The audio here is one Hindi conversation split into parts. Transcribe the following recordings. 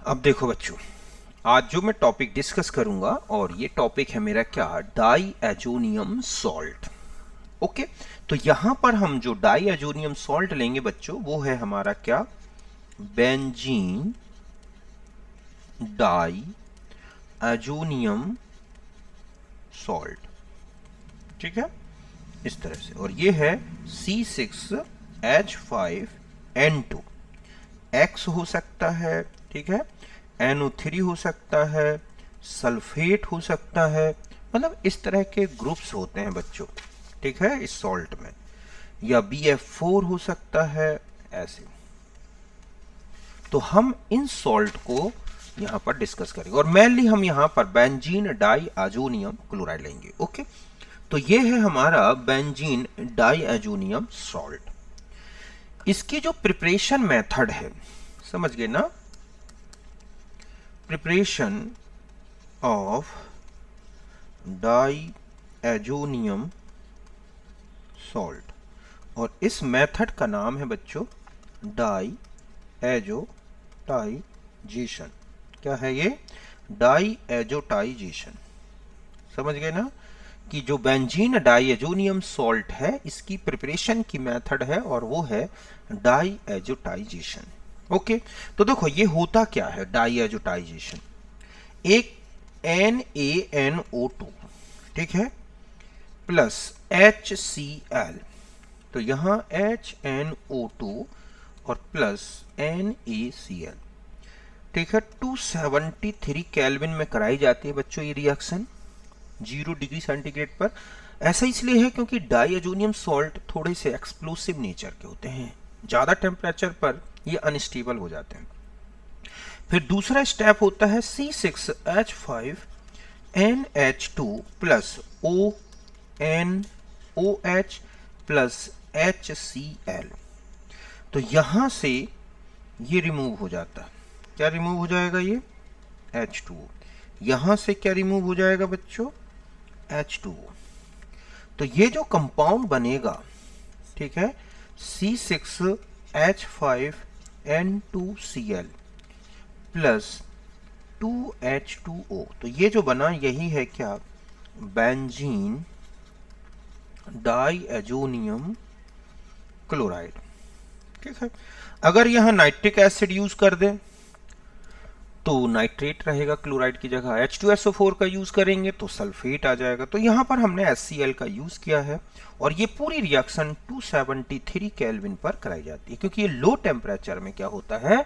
अब देखो बच्चों, आज जो मैं टॉपिक डिस्कस करूंगा और ये टॉपिक है मेरा क्या, डाई एजोनियम सॉल्ट। ओके, तो यहां पर हम जो डाई एजोनियम सॉल्ट लेंगे बच्चों, वो है हमारा क्या, बेंजीन डाई एजोनियम सॉल्ट। ठीक है, इस तरह से। और ये है C6H5N2। X हो सकता है, ठीक है, NO3 हो सकता है, सल्फेट हो सकता है, मतलब इस तरह के ग्रुप्स होते हैं बच्चों, ठीक है, इस सॉल्ट में। या BF4 हो सकता है, ऐसे। तो हम इन सॉल्ट को यहां पर डिस्कस करेंगे और मेनली हम यहां पर बेंजीन डाई एजोनियम क्लोराइड लेंगे। ओके, तो ये है हमारा बेंजीन डाई एजोनियम सॉल्ट। इसकी जो प्रिपरेशन मेथड है, समझ गए ना, preparation of diazonium salt, और इस मेथड का नाम है बच्चों डाई एजोटाइजेशन। क्या है ये, डाई एजोटाइजेशन। समझ गए ना, कि जो बेंजीन डाई एजोनियम सॉल्ट है, इसकी प्रिपरेशन की मेथड है और वो है डाई एजोटाइजेशन। ओके, तो देखो ये होता क्या है डाई एजोटाइजेशन। एक NaNO2, ठीक है, प्लस HCl। तो यहां HNO2 और प्लस NaCl, ठीक है, 273 केल्विन में कराई जाती है बच्चों ये रिएक्शन 0 डिग्री सेंटीग्रेड पर। ऐसा इसलिए है क्योंकि डाई एजोनियम सॉल्ट थोड़े से एक्सप्लोसिव नेचर के होते हैं, ज्यादा टेम्परेचर पर ये अनस्टेबल हो जाते हैं। फिर दूसरा स्टेप होता है C6H5NH2 plus ONOH plus HCl। तो यहां से ये रिमूव हो जाता है। क्या रिमूव हो जाएगा, ये H2O। यहां से क्या रिमूव हो जाएगा बच्चों, H2O। तो ये जो कंपाउंड बनेगा, ठीक है, C6H5N2Cl प्लस 2H2O। तो ये जो बना यही है क्या, बेंजीन डाई एजोनियम क्लोराइड। ठीक है, अगर यहां नाइट्रिक एसिड यूज कर दें तो नाइट्रेट रहेगा क्लोराइड की जगह। H2SO4 का यूज करेंगे तो सल्फेट आ जाएगा। तो यहां पर हमने HCl का यूज किया है और ये पूरी रिएक्शन 273 केल्विन पर कराई जाती है, क्योंकि ये लो टेम्परेचर में क्या होता है,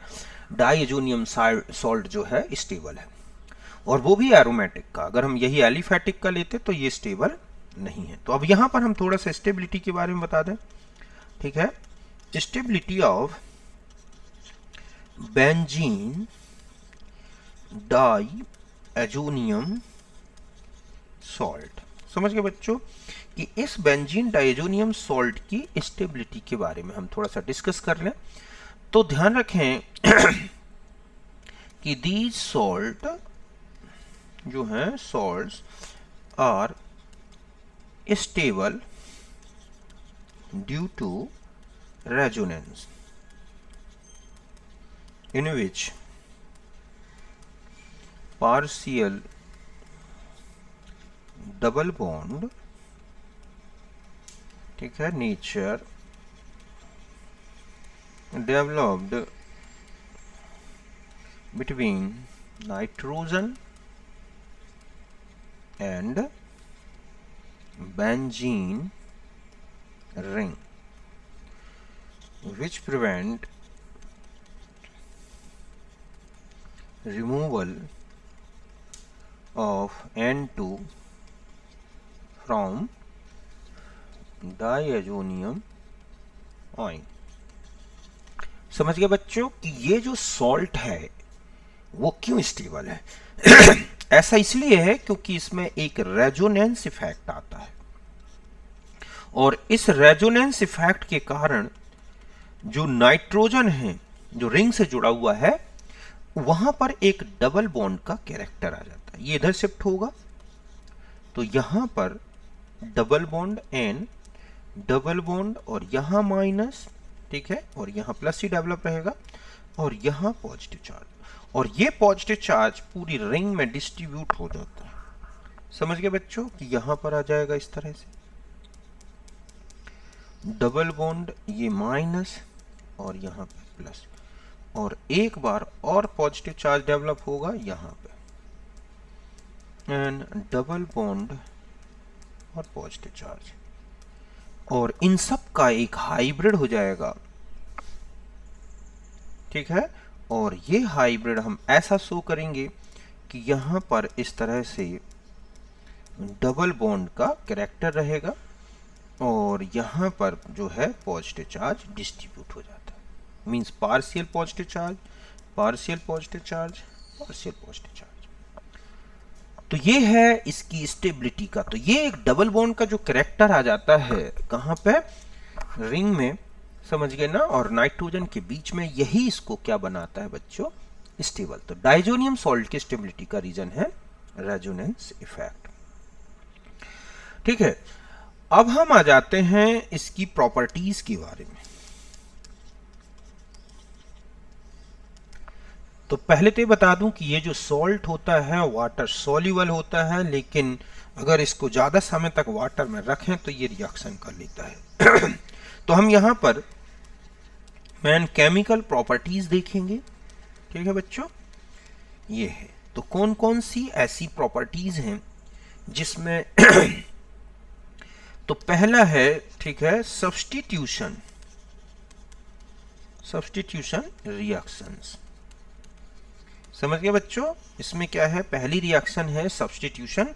डाइएजोनियम सॉल्ट जो है स्टेबल है, और वो भी एरोमेटिक का। अगर हम यही एलिफेटिक का लेते तो ये स्टेबल नहीं है। तो अब यहां पर हम थोड़ा सा स्टेबिलिटी के बारे में बता दें। ठीक है, stability of benzene diazonium salt. समझ गए बच्चों, कि इस बेंजीन डाइएजोनियम सॉल्ट की स्टेबिलिटी के बारे में हम थोड़ा सा डिस्कस कर लें। तो ध्यान रखें कि दीज सॉल्ट जो हैं, salts are stable due to resonance in which partial double bond, ठीक है, nature developed between nitrogen and benzene ring which prevent removal of N2 from diazonium ion। समझ गए बच्चों कि ये जो सॉल्ट है वो क्यों स्टेबल है। ऐसा इसलिए है क्योंकि इसमें एक रेजोनेंस इफेक्ट आता है, और इस रेजोनेंस इफेक्ट के कारण जो नाइट्रोजन है जो रिंग से जुड़ा हुआ है, वहां पर एक डबल बॉन्ड का कैरेक्टर आ जाता है। ये इधर शिफ्ट होगा तो यहां पर double bond N, double bond और यहां माइनस, ठीक है, और यहां प्लस ही डेवलप रहेगा। और यहाँ पॉजिटिव चार्ज, और ये पॉजिटिव चार्ज पूरी रिंग में डिस्ट्रीब्यूट हो जाता है। समझ गए बच्चों कि यहाँ पर आ जाएगा इस तरह से डबल बॉन्ड, ये माइनस और यहाँ पे प्लस, और एक बार और पॉजिटिव चार्ज डेवलप होगा यहाँ पे, एंड डबल बॉन्ड और पॉजिटिव चार्ज, और इन सब का एक हाइब्रिड हो जाएगा। ठीक है, और ये हाइब्रिड हम ऐसा शो करेंगे कि यहां पर इस तरह से डबल बॉन्ड का कैरेक्टर रहेगा और यहां पर जो है पॉजिटिव चार्ज डिस्ट्रीब्यूट हो जाता है। Means partial positive charge, partial positive charge, partial positive charge. तो ये है इसकी स्टेबिलिटी का। तो ये एक डबल बॉन्ड का जो कैरेक्टर आ जाता है कहां पे, रिंग में, समझ गए ना, और नाइट्रोजन के बीच में, यही इसको क्या बनाता है बच्चों, स्टेबल। तो डाइजोनियम सॉल्ट की स्टेबिलिटी का रीजन है रेजोनेंस इफेक्ट। ठीक है, अब हम आ जाते हैं इसकी प्रॉपर्टीज के बारे में। तो पहले तो ये बता दूं कि ये जो सॉल्ट होता है वाटर सॉल्युबल होता है, लेकिन अगर इसको ज्यादा समय तक वाटर में रखें तो ये रिएक्शन कर लेता है। तो हम यहां पर मेन केमिकल प्रॉपर्टीज देखेंगे। ठीक है बच्चों, ये है। तो कौन कौन सी ऐसी प्रॉपर्टीज हैं जिसमें तो पहला है, ठीक है, सब्स्टिट्यूशन, सब्स्टिट्यूशन रिएक्शंस। समझ गए बच्चों, इसमें क्या है, पहली रिएक्शन है सब्स्टिट्यूशन।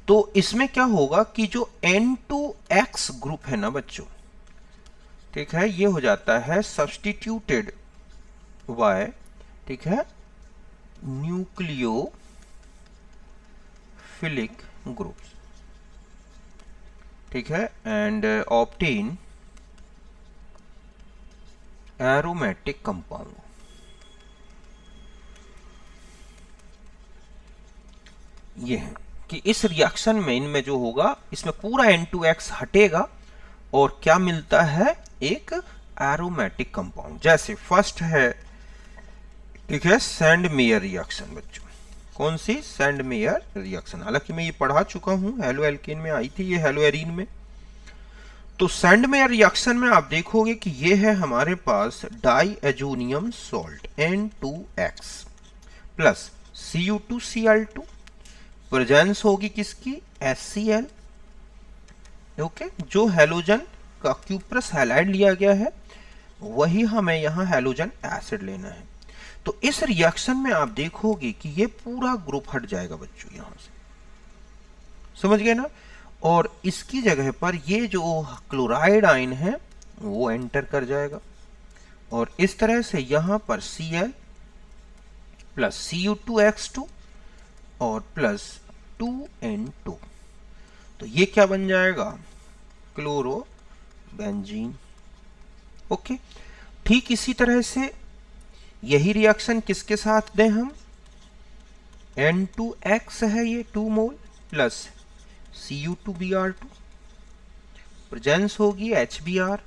तो इसमें क्या होगा कि जो N2X ग्रुप है ना बच्चों, ठीक है, ये हो जाता है सब्स्टिट्यूटेड बाय, ठीक है, न्यूक्लियोफिलिक ग्रुप्स। ठीक है, एंड ऑब्टेन एरोमेटिक कंपाउंड। ये है कि इस रिएक्शन में इनमें जो होगा, इसमें पूरा N2X हटेगा और क्या मिलता है, एक एरोमेटिक कंपाउंड। जैसे फर्स्ट है, ठीक है, सैंडमेयर रिएक्शन बच्चों। कौन सी, सैंडमेयर रिएक्शन। हालांकि मैं ये पढ़ा चुका हूं, हेलो एल्केन में आई थी ये, हेलो एरीन में। तो सैंडमेयर रिएक्शन में आप देखोगे कि ये है हमारे पास diazonium salt N2X plus Cu2Cl2, presence होगी किसकी, HCl। ओके, जो हैलोजन का क्यूप्रस हैलाइड लिया गया है वही हमें यहाँ हैलोजन एसिड लेना है। तो इस रिएक्शन में आप देखोगे कि ये पूरा ग्रुप हट जाएगा बच्चों यहां से, समझ गए ना, और इसकी जगह पर ये जो क्लोराइड आयन है वो एंटर कर जाएगा, और इस तरह से यहां पर Cl प्लस Cu2X2 और प्लस 2N2, तो ये क्या बन जाएगा, क्लोरोबेंजीन। ओके, ठीक इसी तरह से यही रिएक्शन किसके साथ दें हम, N2X है ये 2 मोल प्लस Cu2Br2, प्रेजेंस होगी HBr,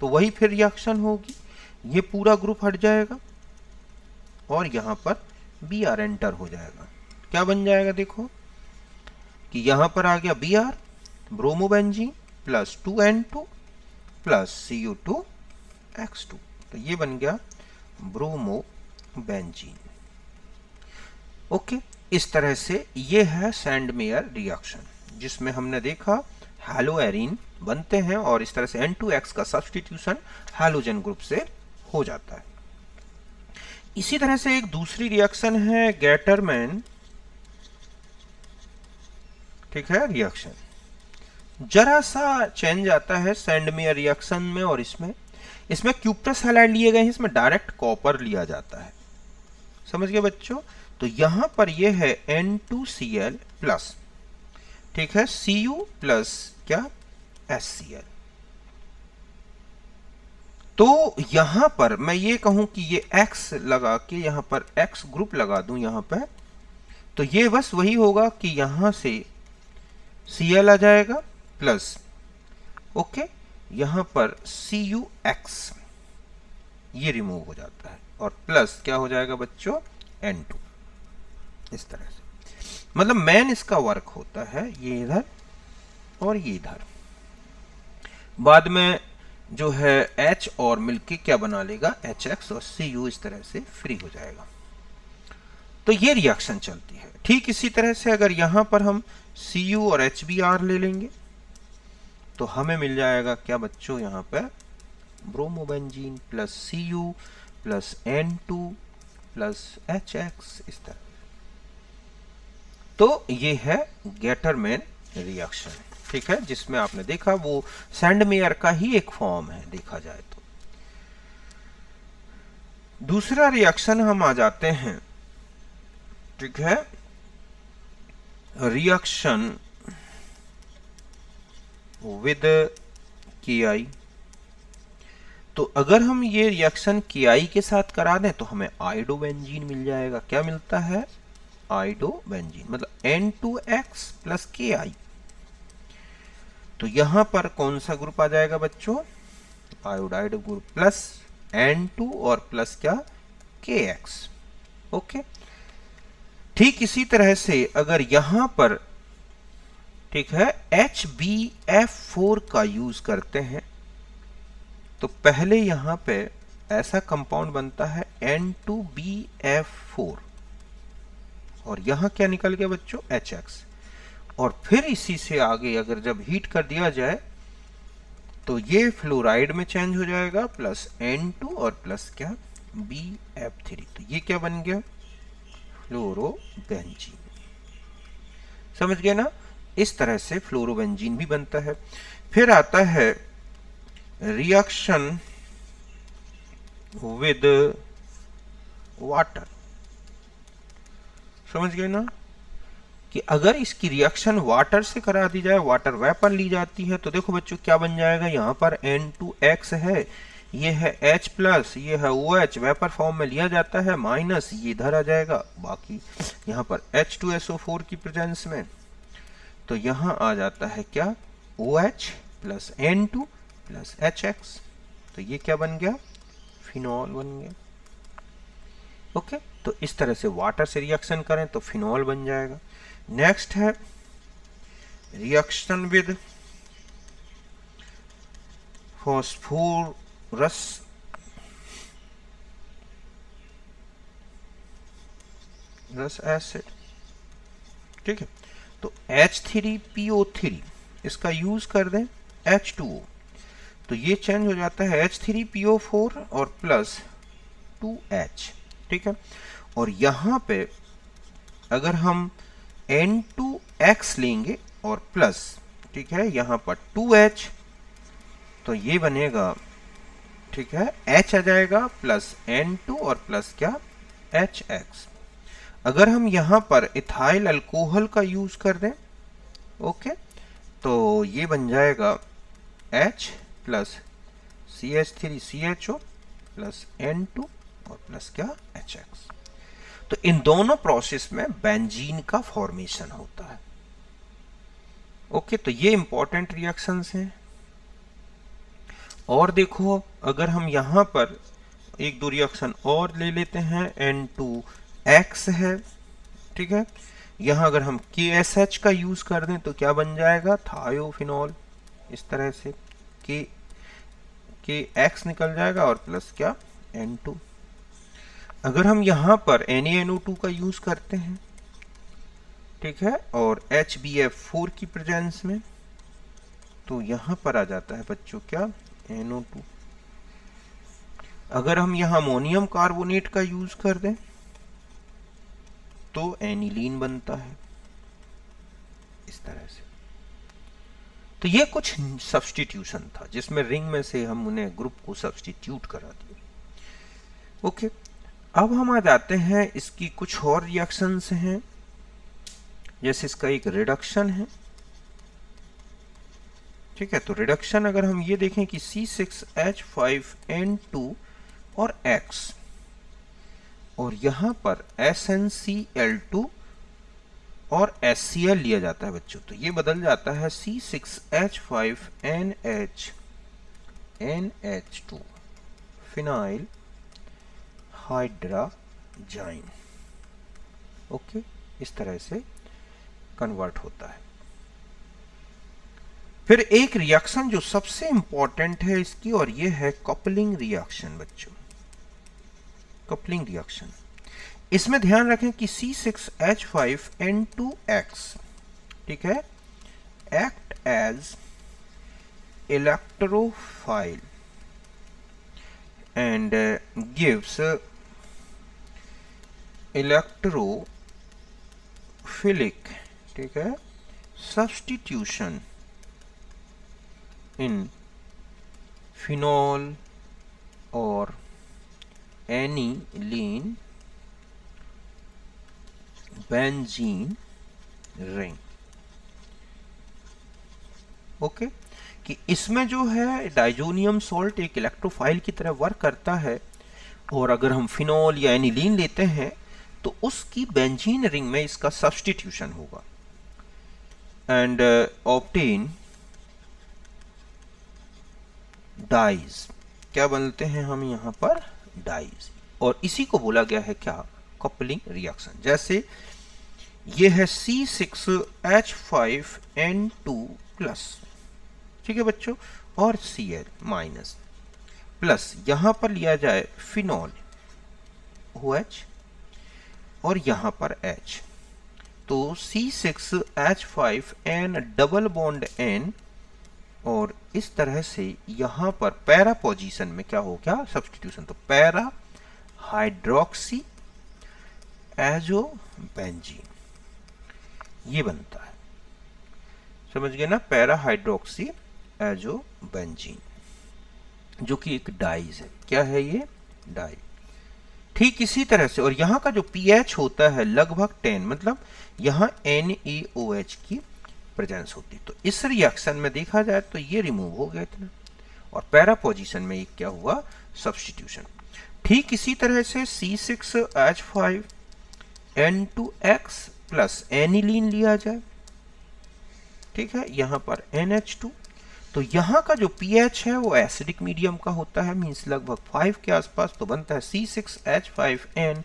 तो वही फिर रिएक्शन होगी, ये पूरा ग्रुप हट जाएगा और यहां पर Br एंटर हो जाएगा। क्या बन जाएगा, देखो कि यहां पर आ गया Br, bromobenzene plus 2N2 plus Cu2X2, तो ये बन गया ब्रोमोबेंजीन। ओके, इस तरह से ये है सैंडमेयर रिएक्शन, जिसमें हमने देखा हैलोएरीन बनते हैं और इस तरह से N2X का सब्स्टिट्यूशन हैलोजन ग्रुप से हो जाता है। इसी तरह से एक दूसरी रिएक्शन है गैटरमैन, ठीक है, रिएक्शन। जरा सा चेंज आता है सैंडमेयर रिएक्शन में और इसमें क्यूप्रस हैलाइड लिए गए हैं, इसमें डायरेक्ट कॉपर लिया जाता है। समझ गए बच्चों, तो यहां पर ये है N2Cl प्लस, ठीक है, Cu प्लस क्या, HCl। तो यहां पर मैं ये कहूं कि ये X लगा के यहां पर X ग्रुप लगा दूं यहां पे, तो ये बस वही होगा कि यहां से Cl आ जाएगा प्लस, ओके, यहां पर Cux ये रिमूव हो जाता है। और प्लस क्या हो जाएगा बच्चों N2, इस तरह से। मतलब मेन इसका वर्क होता है ये इधर और ये इधर, बाद में जो है H और मिलके क्या बना लेगा HX और Cu इस तरह से फ्री हो जाएगा। तो ये रिएक्शन चलती है। ठीक इसी तरह से अगर यहां पर हम Cu और HBr ले लेंगे तो हमें मिल जाएगा क्या बच्चों, यहां पर bromobenzene plus Cu plus N2 plus HX इस तरह। तो ये है गेटरमैन रिएक्शन, ठीक है, जिसमें आपने देखा वो सैंडमेयर का ही एक फॉर्म है देखा जाए तो। दूसरा रिएक्शन हम आ जाते हैं, ठीक है, रिएक्शन विद Ki। तो अगर हम ये रिएक्शन Ki के साथ करा दें तो हमें आइडोबेंजीन मिल जाएगा। क्या मिलता है, आइडोबेंजीन, मतलब N2X प्लस Ki। तो यहां पर कौन सा ग्रुप आ जाएगा बच्चों, आयोडाइड ग्रुप प्लस N2 और प्लस क्या KX। ओके, ठीक इसी तरह से अगर यहां पर, ठीक है, HbF4 का यूज करते हैं तो पहले यहां पे ऐसा कंपाउंड बनता है N2BF4 और यहां क्या निकल गया बच्चों HX, और फिर इसी से आगे अगर जब हीट कर दिया जाए तो ये फ्लोराइड में चेंज हो जाएगा प्लस N2 और प्लस क्या BF3। तो ये क्या बन गया, फ्लोरोबेंजीन। समझ गए ना, इस तरह से फ्लोरोबेंजीन भी बनता है। फिर आता है रिएक्शन विद वाटर। समझ गए ना कि अगर इसकी रिएक्शन वाटर से करा दी जाए, वाटर वेपर ली जाती है, तो देखो बच्चों क्या बन जाएगा, यहां पर N2X है, ये है H प्लस, ये है OH, वेपर फॉर्म में लिया जाता है, माइनस ये इधर आ जाएगा, बाकी यहां पर H2SO4 की प्रेजेंस में, तो यहां आ जाता है क्या OH plus N2 plus HX। तो ये क्या बन गया, फिनॉल बन गया। ओके, तो इस तरह से वाटर से रिएक्शन करें तो फिनॉल बन जाएगा। नेक्स्ट है रिएक्शन विद फॉस्फोरस एसिड, ठीक है, तो H3PO3 इसका यूज कर दें H2O, तो ये चेंज हो जाता है H3PO4 और प्लस 2H, ठीक है, और यहां पे अगर हम N2X लेंगे और प्लस, ठीक है, यहां पर 2H, तो ये बनेगा, ठीक है, H आ जाएगा प्लस N2 और प्लस क्या HX। अगर हम यहां पर इथाइल अल्कोहल का यूज कर दें, ओके, तो ये बन जाएगा H plus CH3CHO plus N2 और प्लस क्या HX। तो इन दोनों प्रोसेस में बेंजीन का फॉर्मेशन होता है। ओके, तो ये इंपॉर्टेंट रिएक्शंस हैं। और देखो अगर हम यहां पर एक दो रिएक्शन और ले लेते हैं, N2X है, ठीक है, यहां अगर हम KSH का यूज कर दें तो क्या बन जाएगा, थायोफिनॉल, इस तरह से KX निकल जाएगा और प्लस क्या N2। अगर हम यहां पर NaNO2 का यूज करते हैं, ठीक है, और HbF4 की प्रेजेंस में, तो यहां पर आ जाता है बच्चों क्या NO2। अगर हम यहां अमोनियम कार्बोनेट का यूज कर दें तो एनिलीन बनता है, इस तरह से। तो ये कुछ सब्स्टिट्यूशन था जिसमें रिंग में से हम उन्हें ग्रुप को सब्स्टिट्यूट करा दिए। ओके, अब हम आ जाते हैं इसकी कुछ और रिएक्शंस हैं, जैसे इसका एक रिडक्शन है, ठीक है, तो रिडक्शन अगर हम ये देखें कि C6H5N2 और X, और यहां पर SnCl2 और HCl लिया जाता है बच्चों, तो ये बदल जाता है C6H5NH NH2 फिनाइल हाइड्राजाइन। ओके, इस तरह से कन्वर्ट होता है। फिर एक रिएक्शन जो सबसे इंपॉर्टेंट है इसकी, और ये है कपलिंग रिएक्शन बच्चों। कपलिंग रिएक्शन, इसमें ध्यान रखें कि C6H5N2X, ठीक है, act as electrophile and gives electrophilic, ठीक है, सब्स्टिट्यूशन इन फिनॉल और एनिलीन बेंजीन रिंग। ओके, कि इसमें जो है डाइजोनियम सॉल्ट एक इलेक्ट्रोफाइल की तरह वर्क करता है, और अगर हम फिनॉल या एनिलीन लेते हैं तो उसकी बेंजीन रिंग में इसका सब्स्टिट्यूशन होगा एंड ऑब्टेन डाइज। क्या बनते हैं हम यहाँ पर? डाइज। और इसी को बोला गया है क्या? Coupling reaction. जैसे ये है C6H5N2+, ठीक है बच्चों, और Cl- प्लस यहां पर लिया जाए फिनॉल OH और यहां पर H, तो C6H5N डबल बॉन्ड N, और इस तरह से यहां पर पैरा पोजीशन में क्या हो गया? सब्स्टिट्यूशन। तो पैरा हाइड्रोक्सी एजोबेंजीन ये बनता है, समझ गए ना? पैरा हाइड्रोक्सी एजोबेंजीन, जो कि एक डाइज है। क्या है ये? डाई। ठीक इसी तरह से, और यहाँ का जो pH होता है लगभग 10, मतलब यहाँ NaOH की प्रेजेंस होती। तो इस रिएक्शन में देखा जाए तो ये रिमूव हो गया इतना, और पैरा पोजीशन में एक क्या हुआ? सब्स्टिट्यूशन। ठीक इसी तरह से C6H5N2X प्लस एनिलीन लिया जाए, ठीक है, यहां पर NH2, तो यहां का जो pH है वो एसिडिक मीडियम का होता है, मींस लगभग 5 के आसपास, तो बनता है C6H5N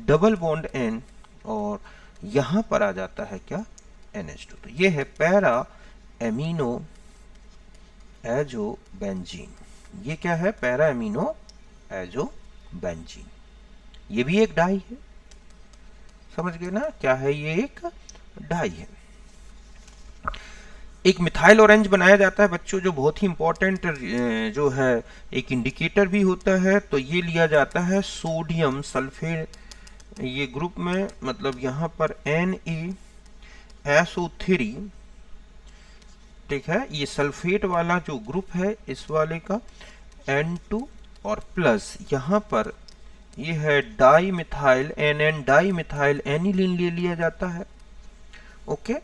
डबल बॉन्ड N, और यहां पर आ जाता है क्या? NH2। तो ये है पैरा एमिनो एजोबेंजीन। ये क्या है? Para amino azobenzene. ये भी एक डाई है, समझ गए ना? क्या है ये? एक डाई है। एक मिथाइल ऑरेंज बनाया जाता है बच्चों, जो बहुत ही इंपॉर्टेंट जो है एक इंडिकेटर भी होता है। तो ये लिया जाता है सोडियम सल्फेट, ये ग्रुप में, मतलब यहाँ पर NaSO3, ठीक है, ये सल्फेट वाला जो ग्रुप है इस वाले का N2, और प्लस यहाँ पर ये है di methyl NN di methyl aniline ले लिया जाता है। ओके,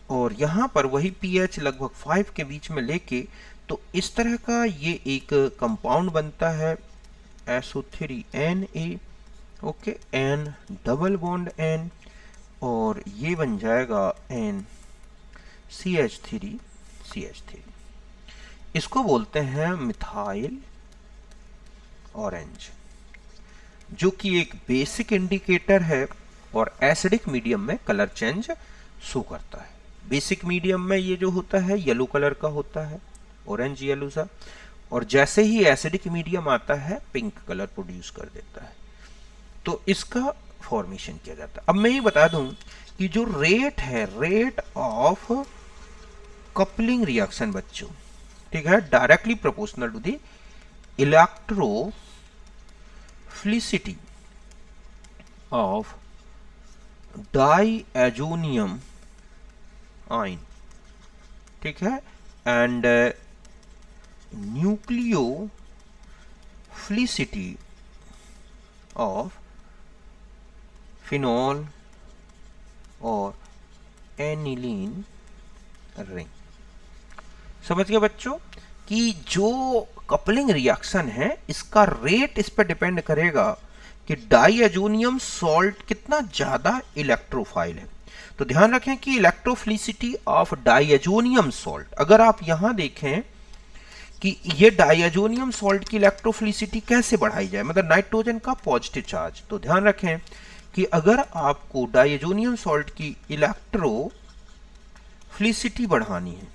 और यहाँ पर वही pH लगभग 5 के बीच में लेके, तो इस तरह का ये एक कंपाउंड बनता है SO3Na, okay, N double bond N, और ये बन जाएगा NCH3CH3। इसको बोलते हैं मिथाइल ऑरेंज, जो कि एक बेसिक इंडिकेटर है और एसिडिक मीडियम में कलर चेंज शो करता है। बेसिक मीडियम में ये जो होता है येलो कलर का होता है, ऑरेंज येलो सा, और जैसे ही एसिडिक मीडियम आता है पिंक कलर प्रोड्यूस कर देता है। तो इसका फॉर्मेशन किया जाता है। अब मैं ये बता दूं कि जो रेट है, रेट ऑफ कपलिंग रिएक्शन बच्चों, ठीक है, directly proportional to the electrophilicity of diazonium ion, ठीक है, एंड न्यूक्लियोफिलिसिटी ऑफ फिनॉल और एनिलीन रिंग। समझ गए बच्चों कि जो कपलिंग रिएक्शन है इसका रेट इस पर डिपेंड करेगा कि डाइएजोनियम सॉल्ट कितना ज्यादा इलेक्ट्रोफाइल है। तो ध्यान रखें कि इलेक्ट्रोफिलिसिटी ऑफ डाइएजोनियम सॉल्ट, अगर आप यहां देखें कि ये डाइअजोनियम सॉल्ट की इलेक्ट्रोफिलिसिटी कैसे बढ़ाई जाए, मतलब नाइट्रोजन का पॉजिटिव चार्ज। तो ध्यान रखें कि अगर आपको डाइअजोनियम सॉल्ट की इलेक्ट्रोफिलिसिटी बढ़ानी है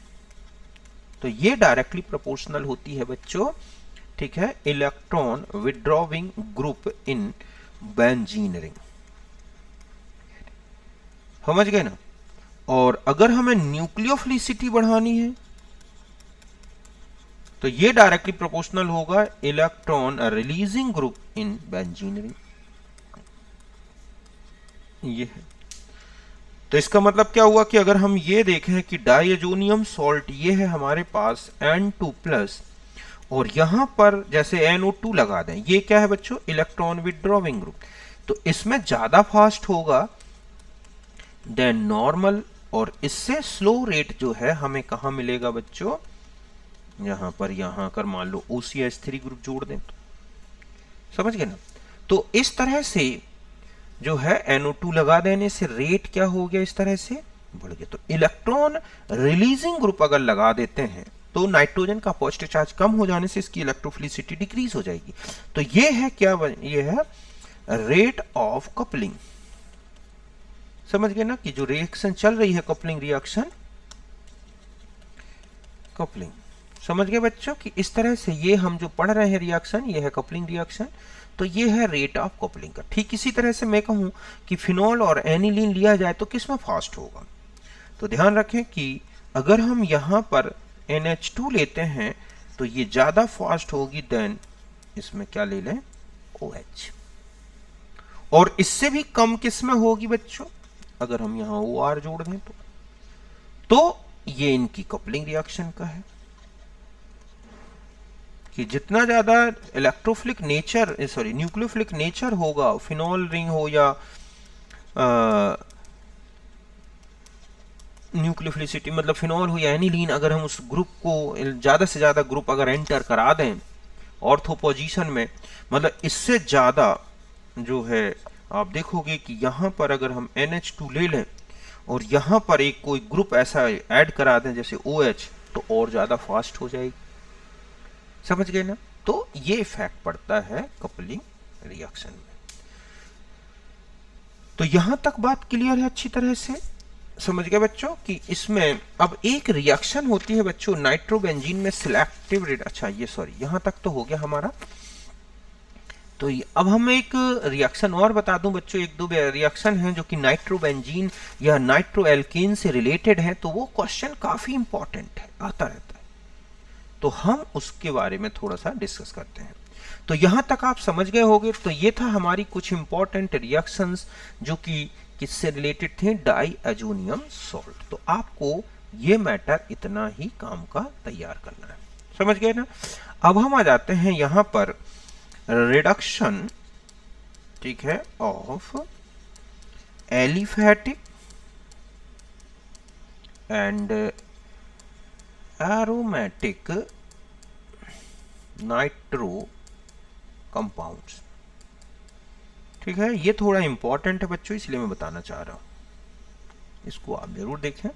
तो ये डायरेक्टली प्रोपोर्शनल होती है बच्चों, ठीक है, electron withdrawing group in benzene ring. समझ गए ना। और अगर हमें न्यूक्लियोफिलिसिटी बढ़ानी है तो ये डायरेक्टली प्रोपोर्शनल होगा electron releasing group in benzene ring. ये है। तो इसका मतलब क्या हुआ कि अगर हम ये देखें कि डाइअजोनियम सॉल्ट ये है हमारे पास N2+ और यहां पर जैसे NO2 लगा दें, ये क्या है बच्चों, इलेक्ट्रॉन विड्रॉविंग ग्रुप, तो इसमें ज्यादा फास्ट होगा देन नॉर्मल, और इससे स्लो रेट जो है हमें कहां मिलेगा बच्चों, यहां पर, यहां अगर मान लो OCH3 ग्रुप जोड़ दें तो, समझ गए ना। तो इस तरह से जो है NO2 लगा देने से रेट क्या हो गया, इस तरह से बढ़ गया। तो इलेक्ट्रॉन रिलीजिंग ग्रुप अगर लगा देते हैं तो नाइट्रोजन का पॉजिटिव चार्ज कम हो जाने से इसकी इलेक्ट्रोफिलिसिटी डिक्रीज हो जाएगी। तो ये है क्या, ये है रेट ऑफ कपलिंग। समझ गए ना कि जो रिएक्शन चल रही है कपलिंग रिएक्शन, कपलिंग, समझ गए बच्चों कि इस तरह से ये हम जो पढ़ रहे हैं रिएक्शन, ये है कपलिंग रिएक्शन, तो ये है रेट ऑफ कपलिंग का। ठीक इसी तरह से मैं कहूं कि फिनॉल और एनिलीन लिया जाए तो किसमें फास्ट होगा, तो ध्यान रखें कि अगर हम यहां पर NH2 लेते हैं तो ये ज्यादा फास्ट होगी देन इसमें क्या ले लें, OH, और इससे भी कम किसमें होगी बच्चों, अगर हम यहां OR जोड़ दें तो ये इनकी कपलिंग रिएक्शन का है कि जितना ज्यादा electrophilic nature, sorry nucleophilic nature होगा, फिनॉल रिंग हो या न्यूक्लियोफिलिसिटी मतलब फिनॉल हो या एनिलीन, अगर हम उस ग्रुप को ज्यादा से ज्यादा ग्रुप अगर एंटर करा दें ऑर्थो पोजीशन में, मतलब इससे ज्यादा जो है आप देखोगे कि यहां पर अगर हम NH2 ले लें और यहां पर एक कोई ग्रुप ऐसा ऐड करा दें जैसे OH, तो और ज्यादा फास्ट हो जाएगी। समझ गए ना। तो ये इफेक्ट पड़ता है कपलिंग रिएक्शन में। तो यहां तक बात क्लियर है अच्छी तरह से, समझ गए बच्चों कि इसमें अब एक रिएक्शन होती है बच्चों नाइट्रोबेंजीन में सिलेक्टिव, अच्छा ये सॉरी यहां तक तो हो गया हमारा। तो अब हम एक रिएक्शन और बता दूं बच्चों, एक दो रिएक्शन हैं जो कि नाइट्रोबेंजीन या नाइट्रोएल्केन से रिलेटेड हैं, तो वो क्वेश्चन काफी इंपॉर्टेंट है, आता रहता है, तो हम उसके बारे में थोड़ा सा डिस्कस करते हैं। तो यहां तक आप समझ गए होंगे। तो ये था हमारी कुछ इंपॉर्टेंट रिएक्शंस जो कि किससे रिलेटेड थे, डाइअजोनियम सॉल्ट। तो आपको ये मैटर इतना ही काम का तैयार करना है, समझ गए ना। अब हम आ जाते हैं यहां पर रिडक्शन, ठीक है, of aliphatic and aromatic nitro compounds. ठीक है, ये थोड़ा इंपॉर्टेंट है बच्चों, इसलिए मैं बताना चाह रहा हूं, इसको आप जरूर देखें।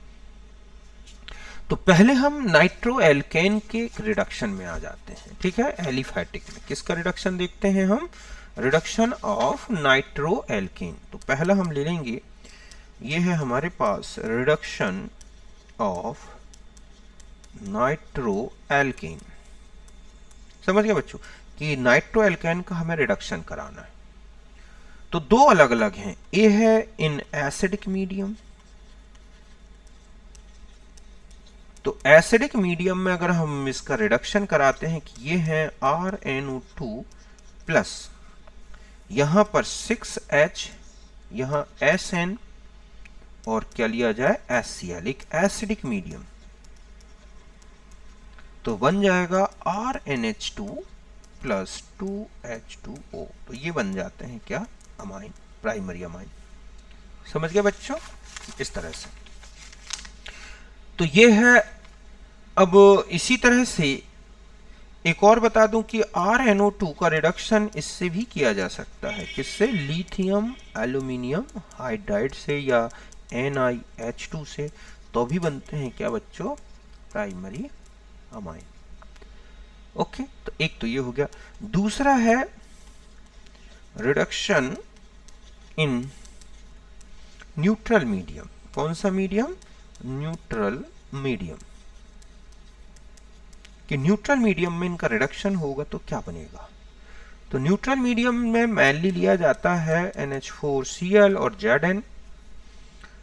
तो पहले हम नाइट्रो एल्केन के रिडक्शन में आ जाते हैं, ठीक है। एलिफैटिक में किसका रिडक्शन देखते हैं हम, रिडक्शन ऑफ नाइट्रो एल्केन। तो पहला हम ले लेंगे, ये है हमारे पास रिडक्शन ऑफ नाइट्रो एल्केन। समझ गए बच्चों कि नाइट्रो एल्केन का हमें रिडक्शन कराना है। तो दो अलग अलग हैं, ए है इन एसिडिक मीडियम। तो एसिडिक मीडियम में अगर हम इसका रिडक्शन कराते हैं कि ये है RnO2 प्लस, यहां पर 6H, यहां SN और क्या लिया जाए HCl, एक एसिडिक मीडियम, तो बन जाएगा RnH2 प्लस 2H2O। तो ये बन जाते हैं क्या, अमाइन, प्राइमरी अमाइन। समझ गए बच्चों, इस तरह से। तो ये है। अब इसी तरह से एक और बता दूं कि RnO2 का रिडक्शन इससे भी किया जा सकता है, किससे, लिथियम एल्यूमिनियम हाइड्राइड से या NiH2 से, तो भी बनते हैं क्या बच्चों, प्राइमरी अमाइन। ओके, तो एक तो ये हो गया। दूसरा है रिडक्शन इन न्यूट्रल मीडियम। कौन सा मीडियम? Neutral medium. कि न्यूट्रल मीडियम में इनका रिडक्शन होगा तो क्या बनेगा? तो न्यूट्रल मीडियम में मेनली लिया जाता है NH4Cl और Zn।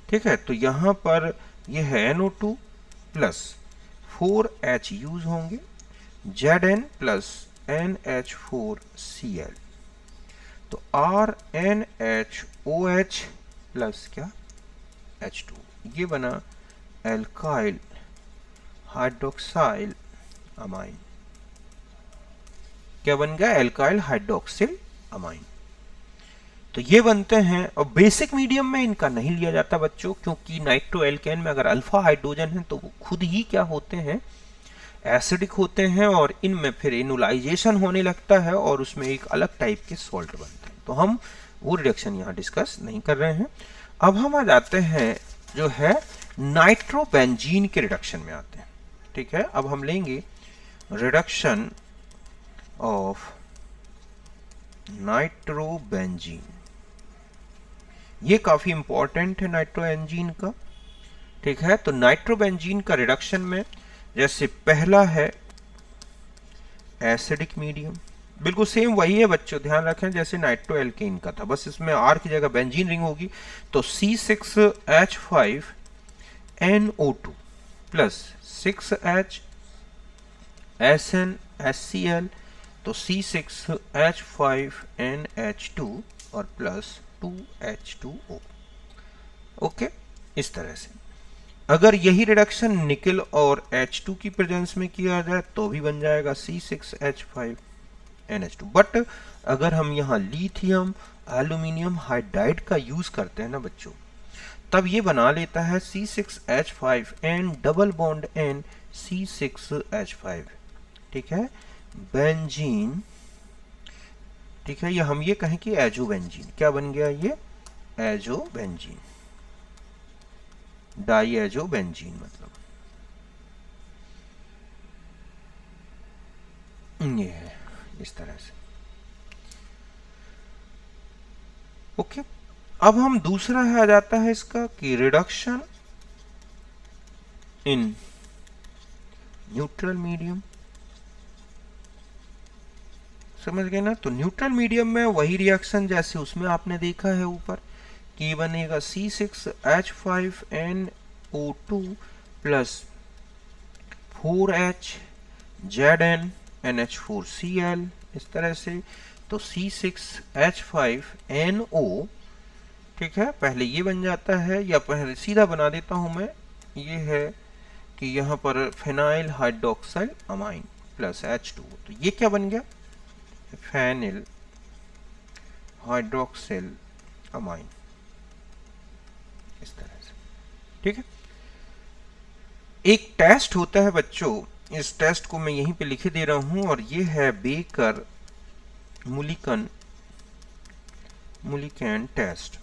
ठीक है, तो यहां पर ये है NO2 प्लस 4H यूज होंगे, Zn प्लस NH4Cl, तो RnHOH प्लस क्या? H2, ये बना एल्काइल हाइड्रोक्साइल अमाइन। क्या बन गया? Alkyl hydroxyl amine. तो ये बनते हैं, और बेसिक मीडियम में इनका नहीं लिया जाता बच्चों, क्योंकि नाइट्रो एल्केन में अगर अल्फा हाइड्रोजन है तो वो खुद ही क्या होते हैं? एसिडिक होते हैं, और इनमें फिर इनुलाइजेशन होने लगता है और उसमें एक अलग टाइप के सॉल्ट बनते हैं। तो हम वो रिडक्शन यहाँ डिस्कस नहीं कर रहे हैं। अब हम आ जाते हैं जो है नाइट्रोबेंजीन के रिडक्शन में आते हैं। ठीक है, अब हम लेंगे रिडक्शन ऑफ नाइट्रोबेंजीन। ये काफी इंपॉर्टेंट है नाइट्रोबेंजीन का। ठीक है, तो नाइट्रोबेंजीन का रिडक्शन में जैसे पहला है एसिडिक मीडियम, बिल्कुल सेम वही है बच्चों, ध्यान रखें जैसे नाइट्रो एल्केन का था, बस इसमें R की जगह बेंजीन रिंग होगी। तो C6H5NO2 प्लस 6HSnHCl, तो C6H5NH2 और प्लस 2H2O। ओके, इस तरह से अगर यही रिडक्शन निकल और H2 की प्रेजेंस में किया जाए तो भी बन जाएगा C6H5NH2। बट अगर हम यहाँ लिथियम एल्यूमिनियम हाइड्राइड का यूज करते हैं ना बच्चों, तब ये बना लेता है C6H5N double bond N C6H5। ठीक है, बेंजीन। ठीक है, या हम ये कहें कि एजोबेंजीन। क्या बन गया ये? एजोबेंजीन, डाई एजोबेंजीन मतलब ये है इस तरह से। ओके, अब हम दूसरा है आ जाता है इसका कि रिडक्शन इन न्यूट्रल मीडियम। समझ गए ना? तो न्यूट्रल मीडियम में वही रिएक्शन जैसे उसमें आपने देखा है ऊपर कि बनेगा C6H5NO2 plus 4H Zn NH4Cl, इस तरह से। तो C6H5NO, ठीक है, पहले ये बन जाता है, या पहले सीधा बना देता हूं मैं, ये है कि यहां पर phenyl hydroxyl amine plus H2, तो ये क्या बन गया? फेनिल हाइड्रोक्सिल अमाइन, इस तरह से। ठीक है, एक टेस्ट होता है बच्चों, इस टेस्ट को मैं यहीं पे लिखे दे रहा हूं, और ये है बेकर मुलिकन टेस्ट।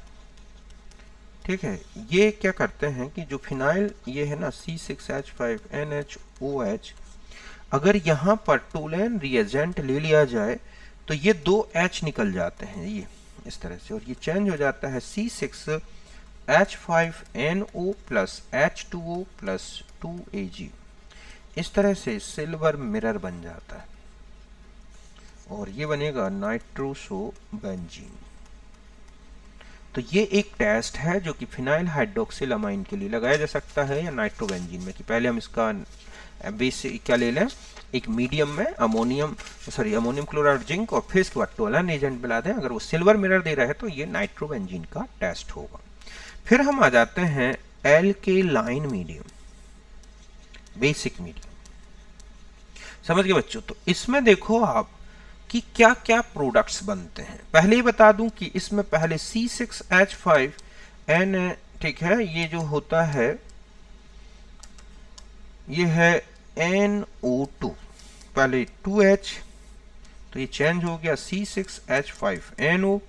ठीक है, ये क्या करते हैं कि जो फिनाइल ये है ना C6H5NHOH, अगर यहां पर टोलेन रिएजेंट ले लिया जाए तो ये 2H निकल जाते हैं, ये इस तरह से, और ये चेंज हो जाता है C6H5NO plus H2O plus 2Ag। इस तरह से सिल्वर मिरर बन जाता है, और ये बनेगा नाइट्रोसोबेंजीन। तो ये एक टेस्ट है जो कि फिनाइल हाइड्रोक्सिल अमाइन के लिए लगाया जा सकता है, या नाइट्रोबेंजीन में, कि पहले हम इसका बेसिक क्या ले लें, एक मीडियम में अमोनियम क्लोराइड जिंक, और फिर इसके बाद टोलन एजेंट मिला दें। अगर वो सिल्वर मिरर दे रहा है तो ये नाइट्रोबेंजीन का टेस्ट होगा। फिर हम आ जाते हैं एल्केलाइन मीडियम, बेसिक मीडियम। समझ गए बच्चों? तो इसमें देखो आप कि क्या क्या प्रोडक्ट्स बनते हैं। पहले ही बता दूं कि इसमें पहले C6H5N, ठीक है, ये जो होता है ये है NO2, पहले 2H, तो ये चेंज हो गया C6H5NO,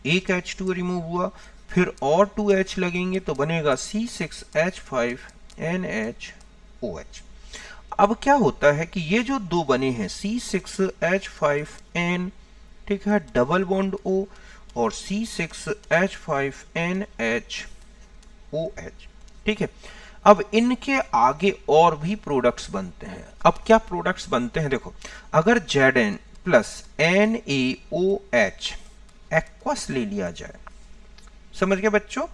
एक H2 रिमूव हुआ, फिर और 2H लगेंगे तो बनेगा C6H5NHOH। अब क्या होता है कि ये जो दो बने हैं C6H5N, ठीक है, डबल बॉन्ड O, और C6H5NHOH, ठीक है। अब इनके आगे और भी प्रोडक्ट्स बनते हैं। अब क्या प्रोडक्ट्स बनते हैं देखो, अगर Zn प्लस NaOH एक्वस ले लिया जाए, समझ गए बच्चों,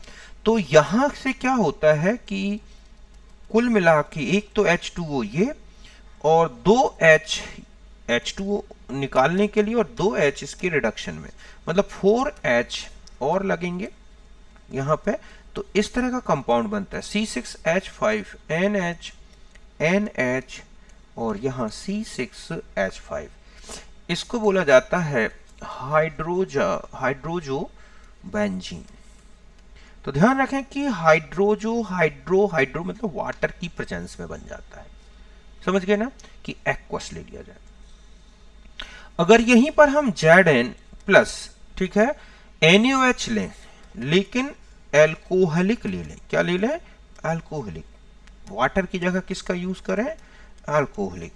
तो यहां से क्या होता है कि कुल मिला के एक तो H2O ये, और दो H2O निकालने के लिए, और दो H इसके रिडक्शन में, मतलब 4H और लगेंगे यहां पे। तो इस तरह का कंपाउंड बनता है C6H5NH NH, और यहां C6H5। इसको बोला जाता है हाइड्रोजो बेंजीन। तो ध्यान रखें कि हाइड्रो मतलब वाटर की प्रेजेंस में बन जाता है, समझ गए ना, कि एक्वस ले लिया जाए। अगर यहीं पर हम Zn प्लस, ठीक है, NaOH लें, लेकिन एल्कोहलिक ले लें, क्या ले लें, एल्कोहलिक, वाटर की जगह किसका यूज करें, एल्कोहलिक,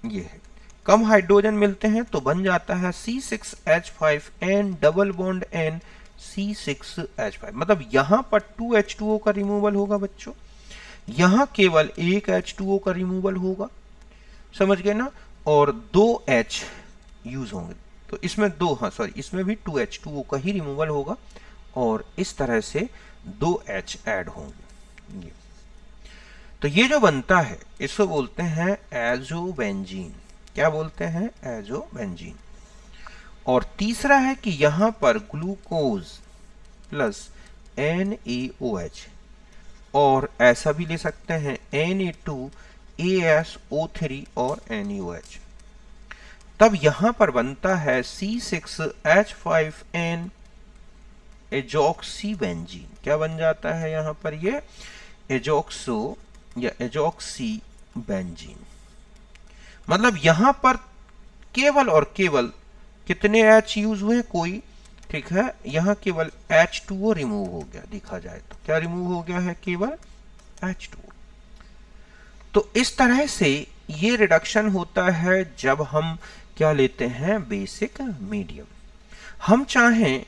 ये है, कम हाइड्रोजन मिलते हैं तो बन जाता है C6H5N double bond N C6H5। मतलब यहां पर 2H2O का रिमूवल होगा बच्चों, यहां केवल एक H2O का रिमूवल होगा, समझ गए ना, और दो H यूज होंगे। तो इसमें दो, हाँ सॉरी, इसमें भी 2H2O का ही रिमूवल होगा, और इस तरह से दो H ऐड होंगे। ये तो ये जो बनता है इसको बोलते हैं एजोबेंजीन। क्या बोलते हैं, एजोबेंजीन। और तीसरा है कि यहां पर ग्लूकोज प्लस NaOH, और ऐसा भी ले सकते हैं Na2ASO3 और NaOH। तब यहां पर बनता है C6H5N एजॉक्सीबेंजीन। क्या बन जाता है यहां पर, ये एजॉक्सो या एजॉक्सी बेंजीन। मतलब यहां पर केवल और केवल कितने H यूज हुए, कोई, ठीक है, यहां केवल H2O रिमूव हो गया, देखा जाए तो क्या रिमूव हो गया है, केवल H2O। तो इस तरह से ये रिडक्शन होता है जब हम क्या लेते हैं, बेसिक मीडियम। हम चाहें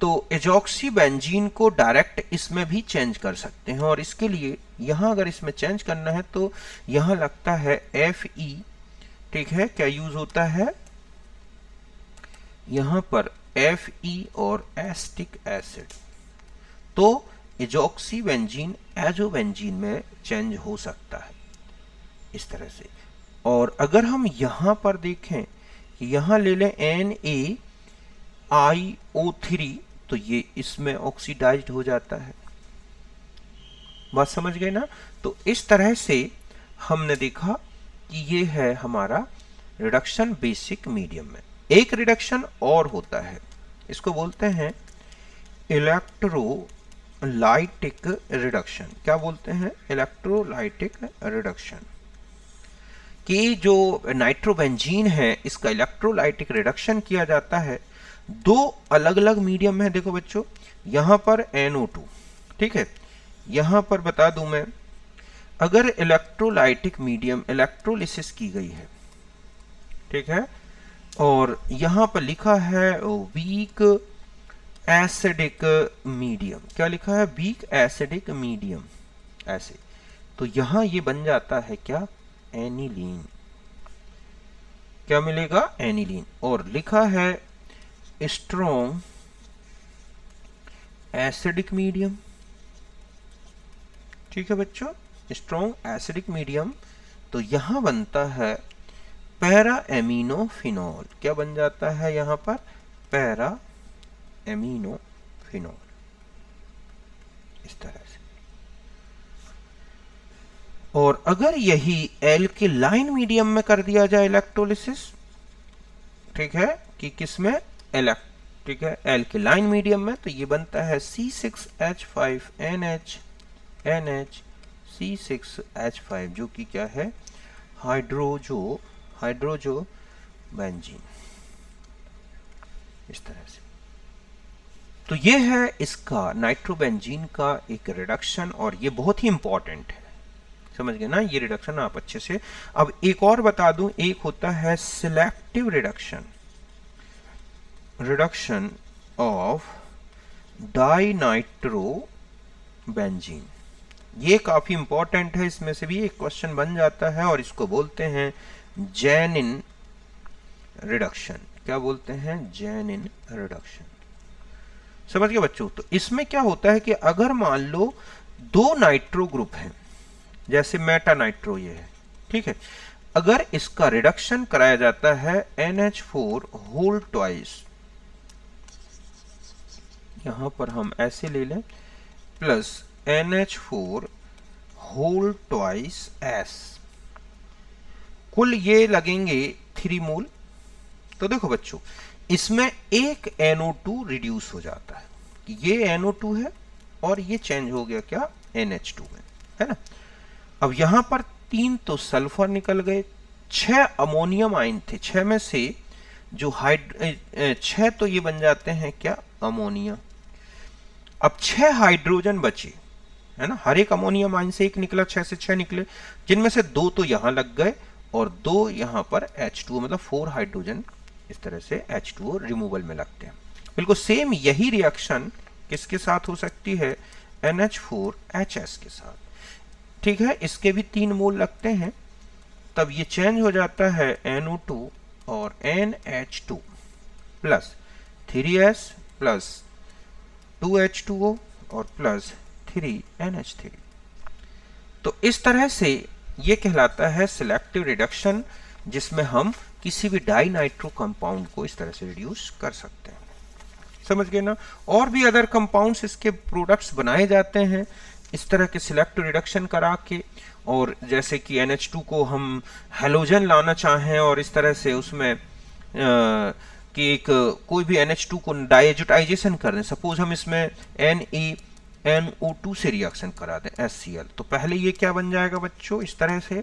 तो एजॉक्सी बेंजीन को डायरेक्ट इसमें भी चेंज कर सकते हैं, और इसके लिए यहां अगर इसमें चेंज करना है तो यहां लगता है Fe, ठीक है, क्या यूज होता है यहां पर Fe और एस्टिक एसिड। तो एजॉक्सी बेंजीन एजोबेंजीन में चेंज हो सकता है इस तरह से। और अगर हम यहां पर देखें कि यहां ले लें NaIO3, तो ये इसमें ऑक्सीडाइज्ड हो जाता है, बात समझ गए ना। तो इस तरह से हमने देखा कि ये है हमारा रिडक्शन बेसिक मीडियम में। एक रिडक्शन और होता है, इसको बोलते हैं इलेक्ट्रोलाइटिक रिडक्शन। क्या बोलते हैं, इलेक्ट्रोलाइटिक रिडक्शन। कि जो नाइट्रोबेंजीन है इसका इलेक्ट्रोलाइटिक रिडक्शन किया जाता है दो अलग अलग मीडियम में। देखो बच्चों, यहां पर NO2, ठीक है, यहां पर बता दूं मैं, अगर इलेक्ट्रोलाइटिक मीडियम इलेक्ट्रोलिसिस की गई है, ठीक है, और यहां पर लिखा है वीक एसिडिक मीडियम। क्या लिखा है, वीक एसिडिक मीडियम, ऐसे, तो यहां ये बन जाता है क्या, एनिलीन। क्या मिलेगा, एनिलीन। और लिखा है स्ट्रॉन्ग एसिडिक मीडियम, ठीक है बच्चों, स्ट्रॉन्ग एसिडिक मीडियम। तो यहां बनता है पैरा एमिनोफिनॉल। क्या बन जाता है यहां पर, पैरा एमिनोफिनॉल, इस तरह से। और अगर यही एल्केलाइन मीडियम में कर दिया जाए इलेक्ट्रोलिसिस, ठीक है, कि किसमें, ठीक है, एल्केलाइन मीडियम में, तो ये बनता है C6H5NH NH C6H5, जो कि क्या है, हाइड्रोजो बेंजीन, इस तरह से। तो ये है इसका नाइट्रोबेंजीन का एक रिडक्शन, और ये बहुत ही इंपॉर्टेंट है, समझ गए ना, ये रिडक्शन आप अच्छे से। अब एक और बता दूं, एक होता है selective reduction, reduction of dinitrobenzene. ये काफी इंपॉर्टेंट है, इसमें से भी एक क्वेश्चन बन जाता है और इसको बोलते हैं जेनिन रिडक्शन। क्या बोलते हैं? Zinin reduction. समझ गए बच्चों? तो इसमें क्या होता है कि अगर मान लो दो नाइट्रो ग्रुप हैं, जैसे मेटा नाइट्रो ये है, ठीक है, अगर इसका रिडक्शन कराया जाता है NH4 होल ट्वाइस, यहां पर हम ऐसे ले लें, plus NH4 whole twice S, कुल ये लगेंगे 3 मोल। तो देखो बच्चों, इसमें एक NO2 रिड्यूस हो जाता है, ये NO2 है और ये चेंज हो गया क्या? NH2 में, है ना। अब यहां पर 3 तो सल्फर निकल गए, 6 अमोनियम आयन थे, 6 में से जो 6 तो ये बन जाते हैं क्या? अमोनिया। अब 6 हाइड्रोजन बचे, है ना, हर एक अमोनियम आयन से एक निकला, 6 से 6 निकले, जिनमें से 2 तो यहां लग गए और 2 यहां पर H2O, मतलब 4 हाइड्रोजन इस तरह से H2O रिमूवल में लगते हैं। बिल्कुल सेम यही रिएक्शन किसके साथ हो सकती है? NH4HS के साथ, ठीक है। इसके भी 3 मोल लगते हैं, तब ये चेंज हो जाता है NO2 और NH2 plus 3S plus 2H2O और प्लस 3NH3। तो इस तरह से ये कहलाता है सिलेक्टिव रिडक्शन, जिसमें हम किसी भी डाई नाइट्रो कंपाउंड को इस तरह से रिड्यूस कर सकते हैं। समझ गए ना। और भी अदर कंपाउंड्स इसके प्रोडक्ट्स बनाए जाते हैं इस तरह के सिलेक्टिव रिडक्शन करा के, और जैसे कि NH2 को हम हेलोजन लाना चाहें और इस तरह से उसमें कि एक कोई भी NH2 को डाइएजुटाइजेशन कर दें, सपोज हम इसमें NaNO2 से रिएक्शन करा दें HCl, तो पहले ये क्या बन जाएगा बच्चों? इस तरह से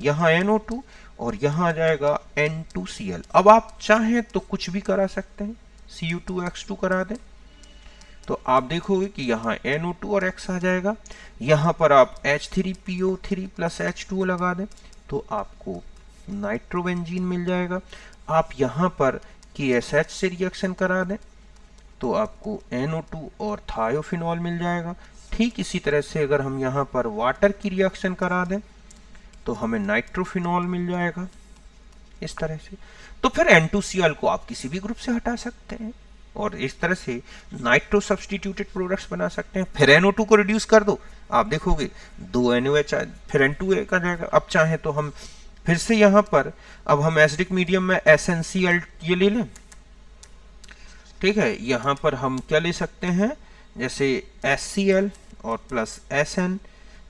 यहाँ NO2 और यहाँ आ जाएगा N2Cl। अब आप चाहें तो कुछ भी करा सकते हैं, Cu2X2 करा दें, तो आप देखोगे कि यहाँ NO2 और X आ जाएगा, यहाँ पर आप H3PO3 प्लस H2O लगा दें तो आपको नाइट्रोबेंजीन मिल जाएगा। आप यहाँ पर KSH से रिएक्शन करा दें तो आपको NO2 और थायोफिनॉल मिल जाएगा। ठीक इसी तरह से अगर हम यहाँ पर वाटर की रिएक्शन करा दें तो हमें नाइट्रोफिनॉल मिल जाएगा इस तरह से। तो फिर N2Cl को आप किसी भी ग्रुप से हटा सकते हैं और इस तरह से नाइट्रो सब्स्टिट्यूटेड प्रोडक्ट्स बना सकते हैं। फिर NO2 को रिड्यूस कर दो, आप देखोगे 2 NOH फिर N2A का जाएगा। अब चाहे तो हम फिर से यहाँ पर अब हम एसिडिक मीडियम में SnCl ये ले लें, ठीक है। यहाँ पर हम क्या ले सकते हैं, जैसे HCl और प्लस SN,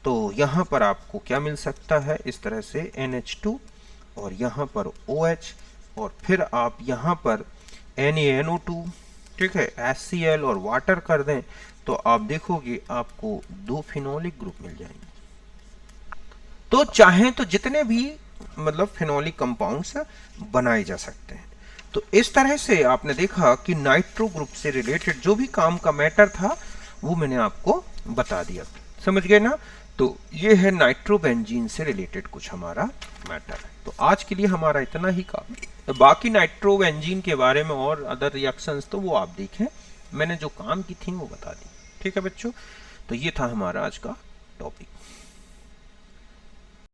तो यहाँ पर आपको क्या मिल सकता है? इस तरह से NH2 और यहाँ पर OH और फिर आप यहाँ पर NaNO2, ठीक है, HCl और वाटर कर दें तो आप देखोगे आपको 2 फिनोलिक ग्रुप मिल जाएंगे। तो चाहें तो जितने भी मतलब फिनोलिक कंपाउंड्स बनाए जा सकते हैं। तो इस तरह से आपने देखा कि नाइट्रो ग्रुप से रिलेटेड जो भी काम का मैटर था वो मैंने आपको बता दिया। समझ गए ना। तो ये है नाइट्रोबेंजीन से रिलेटेड कुछ हमारा मैटर। तो आज के लिए हमारा इतना ही काफी, बाकी नाइट्रोबेंजीन के बारे में और अदर रिएक्शंस तो वो आप देखें, मैंने जो काम की थी वो बता दी। ठीक है बच्चों, तो ये था हमारा आज का टॉपिक।